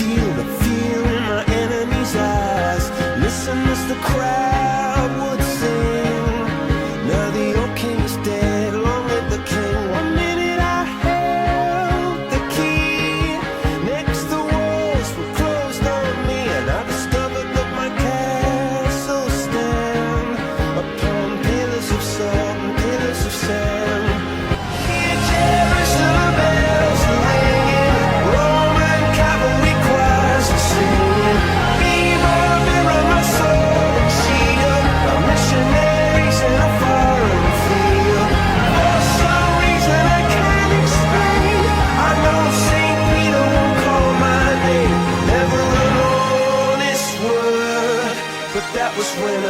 feel the fear in my enemy's eyes. Listen as the crowd would sing. Now the old king is dead, long live the king. One minute I held the key. Next the walls were closed on me, and I discovered that my castle stand upon pillars of salt and pillars of sand. Hear Jerusalem bells ringing, Roman cavalry choirs are singing. Be my mirror, my sword and shield. I'm missionaries in a foreign field. For some reason I can't explain, I know St. Peter won't call my name. Never an honest word, but that was when